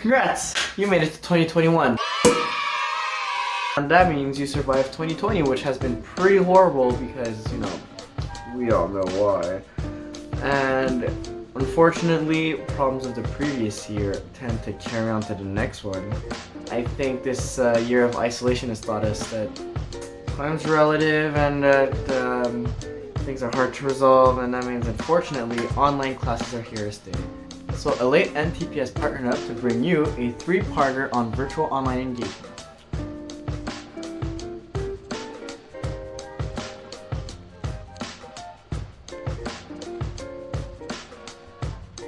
Congrats! You made it to 2021. And that means you survived 2020, which has been pretty horrible because, we all know why. And unfortunately, problems of the previous year tend to carry on to the next one. I think this year of isolation has taught us that time's relative and that things are hard to resolve, and that means unfortunately online classes are here to stay. So ELATE and TPS partnered up to bring you a 3-parter on virtual online engagement.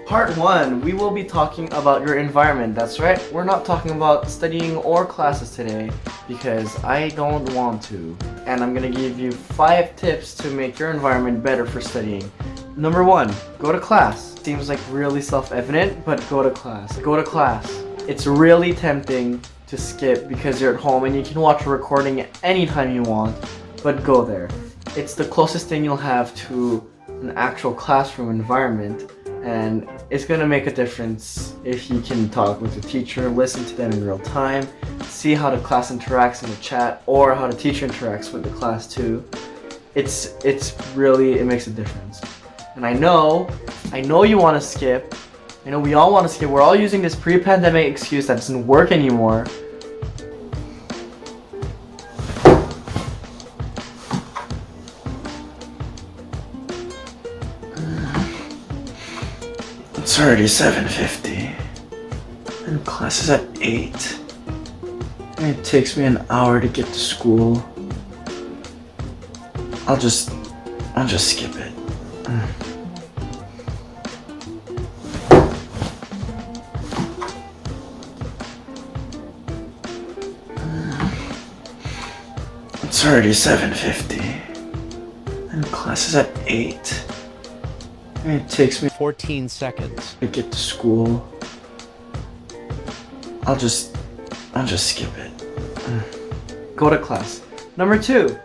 Part 1, we will be talking about your environment. That's right, we're not talking about studying or classes today because I don't want to. And I'm gonna give you 5 tips to make your environment better for studying. Number 1, go to class. Seems like really self-evident, but go to class. Go to class. It's really tempting to skip because you're at home and you can watch a recording anytime you want, but go there. It's the closest thing you'll have to an actual classroom environment, and it's gonna make a difference if you can talk with the teacher, listen to them in real time, see how the class interacts in the chat, or how the teacher interacts with the class too. It makes a difference. And I know you wanna skip. I know we all wanna skip. We're all using this pre-pandemic excuse that doesn't work anymore. It's already 7:50 and class is at 8. And it takes me an hour to get to school. I'll just skip it. It's already 7:50 and class is at 8. And it takes me 14 seconds to get to school. I'll just skip it. Go to class. Number 2,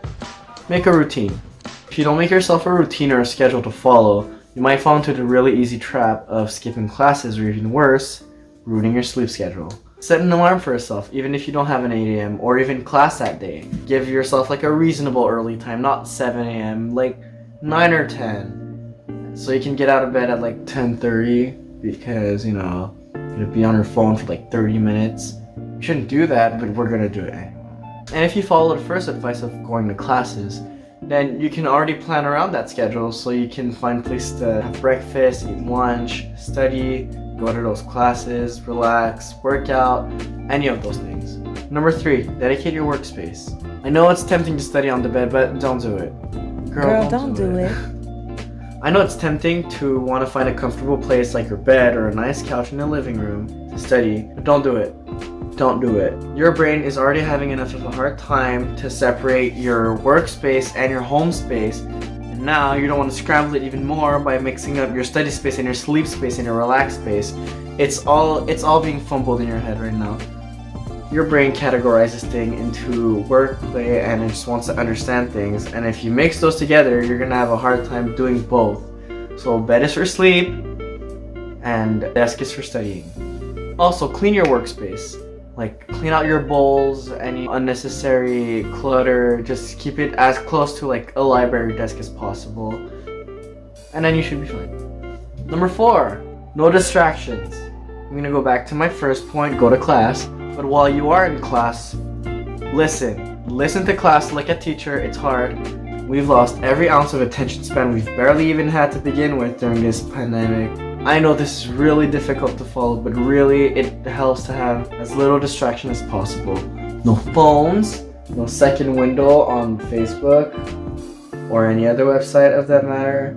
make a routine. If you don't make yourself a routine or a schedule to follow, you might fall into the really easy trap of skipping classes, or even worse, ruining your sleep schedule. Set an alarm for yourself, even if you don't have an 8 a.m. or even class that day. Give yourself like a reasonable early time, not 7 a.m., like 9 or 10. So you can get out of bed at like 10:30 because, you're gonna be on your phone for like 30 minutes. You shouldn't do that, but we're gonna do it anyway. And if you follow the first advice of going to classes, then you can already plan around that schedule so you can find a place to have breakfast, eat lunch, study, go to those classes, relax, work out, any of those things. Number 3, dedicate your workspace. I know it's tempting to study on the bed, but don't do it. Girl, don't do it. I know it's tempting to want to find a comfortable place like your bed or a nice couch in the living room to study, but don't do it. Don't do it. Your brain is already having enough of a hard time to separate your workspace and your home space, and now you don't want to scramble it even more by mixing up your study space and your sleep space and your relaxed space. It's all being fumbled in your head right now. Your brain categorizes things into work, play, and it just wants to understand things. And if you mix those together, you're gonna have a hard time doing both. So bed is for sleep, and desk is for studying. Also, clean your workspace. Like, clean out your bowls, any unnecessary clutter. Just keep it as close to like a library desk as possible. And then you should be fine. Number 4, no distractions. I'm gonna go back to my first point, go to class. But while you are in class, listen. Listen to class like a teacher. It's hard. We've lost every ounce of attention span we've barely even had to begin with during this pandemic. I know this is really difficult to follow, but really it helps to have as little distraction as possible. No phones, no second window on Facebook or any other website of that matter.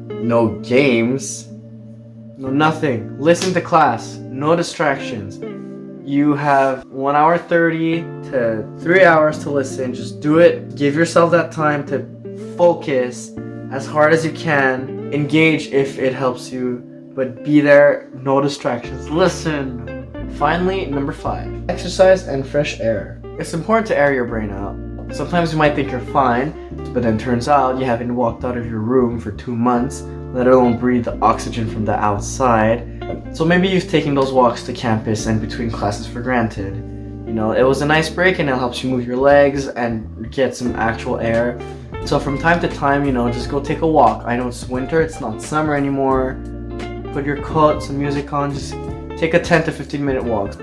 No games. No nothing. Listen to class. No distractions. You have 1 hour 30 to 3 hours to listen. Just do it. Give yourself that time to focus as hard as you can. Engage if it helps you, but be there. No distractions. Listen. Finally, number 5, exercise and fresh air. It's important to air your brain out. Sometimes you might think you're fine, but then turns out you haven't walked out of your room for 2 months, let alone breathe the oxygen from the outside. So maybe you've taken those walks to campus and between classes for granted. You know, it was a nice break and it helps you move your legs and get some actual air. So from time to time, you know, just go take a walk. I know it's winter, it's not summer anymore. Put your coat, some music on, just take a 10 to 15 minute walk.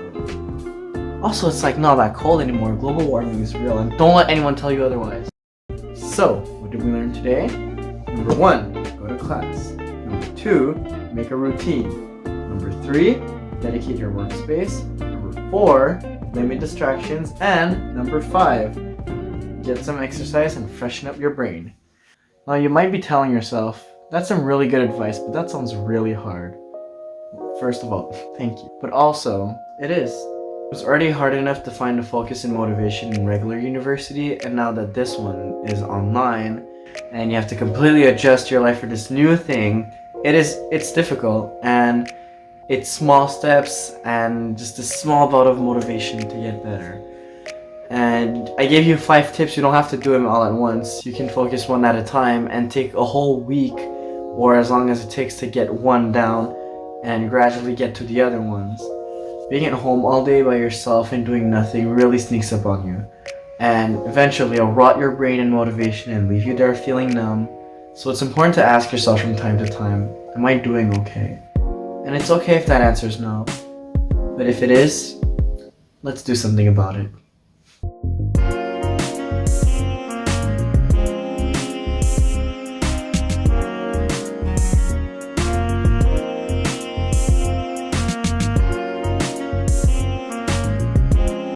Also, it's like not that cold anymore. Global warming is real and don't let anyone tell you otherwise. So, what did we learn today? Number 1, go to class. Number 2, make a routine. Number 3, dedicate your workspace. Number 4, limit distractions. And number 5, get some exercise and freshen up your brain. Now you might be telling yourself, that's some really good advice, but that sounds really hard. First of all, thank you. But also, it is. It was already hard enough to find the focus and motivation in regular university, and now that this one is online, and you have to completely adjust your life for this new thing, it's difficult, and it's small steps and just a small bout of motivation to get better. And I gave you 5 tips. You don't have to do them all at once. You can focus one at a time and take a whole week or as long as it takes to get one down and gradually get to the other ones. Being at home all day by yourself and doing nothing really sneaks up on you. And eventually it'll rot your brain and motivation and leave you there feeling numb. So it's important to ask yourself from time to time, am I doing okay? And it's okay if that answer is no. But if it is, let's do something about it.